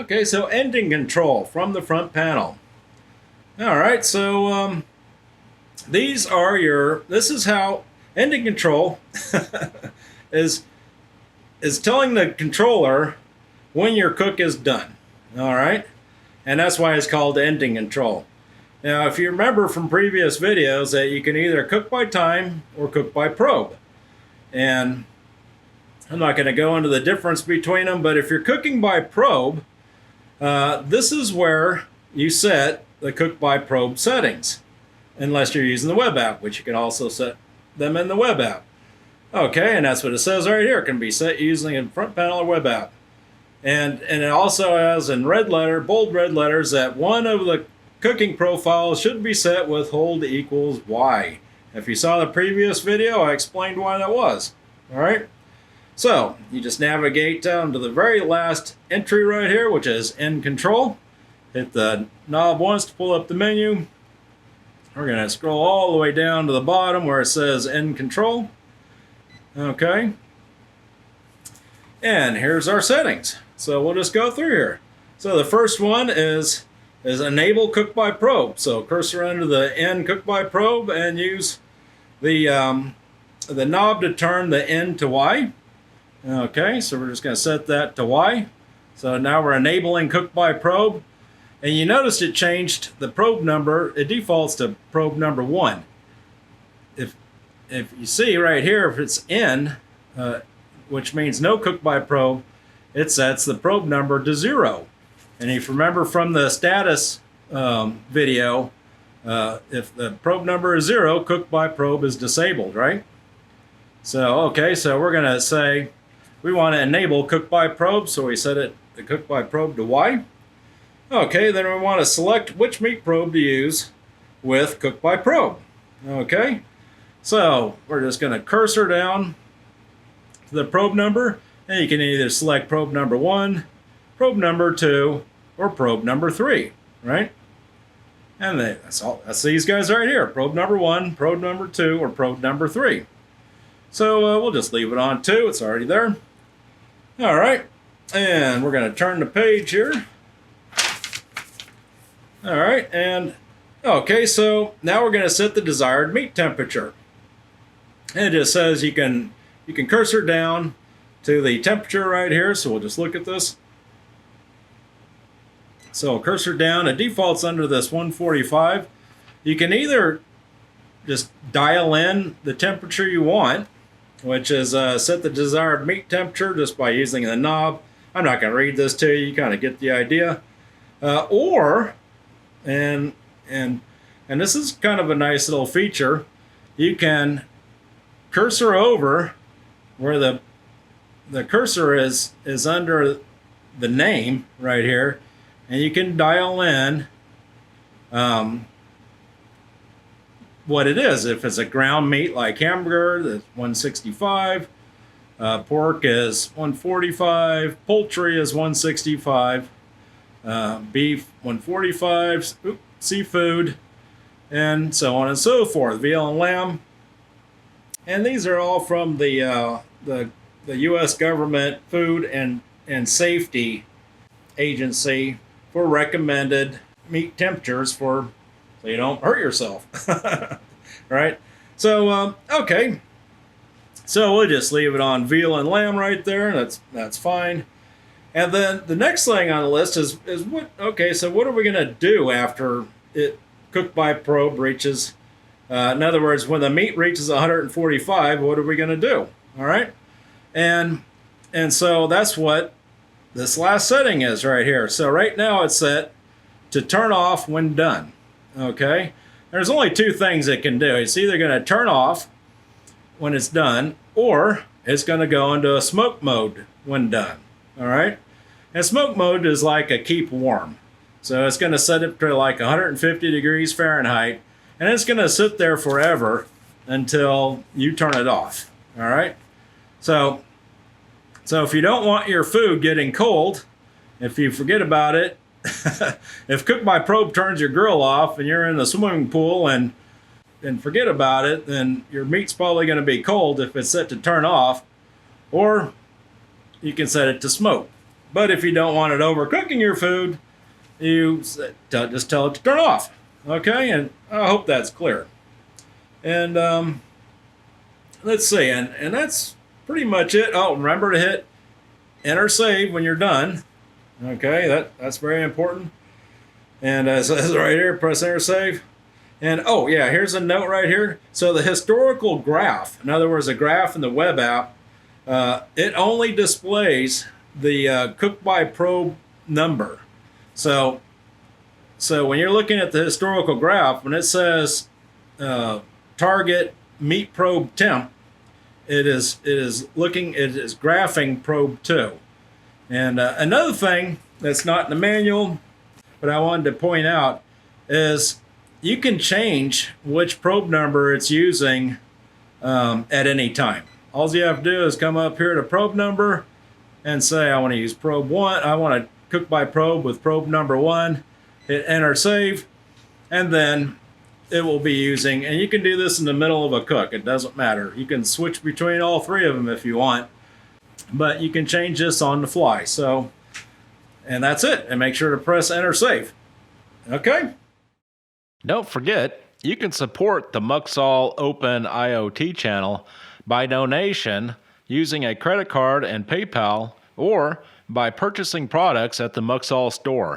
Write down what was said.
Okay, so ending control from the front panel. All right, so this is how ending control is telling the controller when your cook is done. All right, and that's why it's called ending control. Now, if you remember from previous videos that you can either cook by time or cook by probe. And I'm not going to go into the difference between them, but if you're cooking by probe, this is where you set the cook by probe settings, unless you're using the web app, which you can also set them in the web app. Okay, and that's what it says right here. It can be set using a front panel or web app. And it also has in bold red letters, that one of the cooking profiles should be set with hold equals Y. If you saw the previous video, I explained why that was. All right. So you just navigate down to the very last entry right here, which is end control. Hit the knob once to pull up the menu. We're going to scroll all the way down to the bottom where it says end control. Okay. And here's our settings. So we'll just go through here. So the first one is enable cook by probe. So cursor under the end cook by probe and use the knob to turn the N to Y. Okay, so we're just going to set that to Y. So now we're enabling cook by probe. And you noticed it changed the probe number. It defaults to probe number 1. If you see right here, if it's N, which means no cook by probe, it sets the probe number to 0. And if you remember from the status video, if the probe number is 0, cook by probe is disabled, right? So, okay, so we're going to say we want to enable cook by probe, so we set it the cook by probe to Y. Okay, then we want to select which meat probe to use with cook by probe. Okay, so we're just going to cursor down to the probe number, and you can either select probe number 1, probe number 2, or probe number 3, right? And that's these guys right here, probe number 1, probe number 2, or probe number 3. So we'll just leave it on 2, it's already there. All right, and we're going to turn the page here. All right, and okay, so now we're going to set the desired meat temperature. And it just says you can cursor down to the temperature right here, so we'll just look at this. So cursor down, it defaults under this 145. You can either just dial in the temperature you want, which is set the desired meat temperature just by using the knob. I'm not going to read this to you, you kind of get the idea. And this is kind of a nice little feature. You can cursor over where the cursor is under the name right here, and you can dial in what it is. If it's a ground meat like hamburger, that's 165, pork is 145, poultry is 165, beef 145, seafood, and so on and so forth, veal and lamb. And these are all from the U.S. government Food and Safety Agency for recommended meat temperatures so you don't hurt yourself. Right? So okay, so we'll just leave it on veal and lamb right there. That's fine. And then the next thing on the list is what? Okay, so what are we going to do after it cook by probe reaches? In other words, when the meat reaches 145, what are we going to do? All right, and so that's what this last setting is right here. So right now it's set to turn off when done. Okay, there's only two things it can do. It's either going to turn off when it's done, or it's going to go into a smoke mode when done. All right, and smoke mode is like a keep warm. So it's going to set it to like 150 degrees Fahrenheit, and it's going to sit there forever until you turn it off. All right, so if you don't want your food getting cold, if you forget about it, if cook by probe turns your grill off and you're in the swimming pool and forget about it, then your meat's probably going to be cold if it's set to turn off, or you can set it to smoke. But if you don't want it overcooking your food, you just tell it to turn off. Okay, and I hope that's clear. And let's see, and that's pretty much it. Oh, remember to hit enter save when you're done. Okay, that's very important. And it says right here, press enter save. And oh yeah, here's a note right here. So the historical graph, in other words, a graph in the web app, it only displays the cook by probe number. So when you're looking at the historical graph, when it says target meat probe temp, it is graphing probe 2. And another thing that's not in the manual, but I wanted to point out, is you can change which probe number it's using at any time. All you have to do is come up here to probe number and say, I want to use probe 1. I want to cook by probe with probe number 1. Hit enter save, and then it will be using, and you can do this in the middle of a cook. It doesn't matter. You can switch between all 3 of them if you want, but you can change this on the fly. So, and that's it. And make sure to press enter save. Okay. Don't forget, you can support the Muxall Open IoT channel by donation using a credit card and PayPal, or by purchasing products at the Muxall store.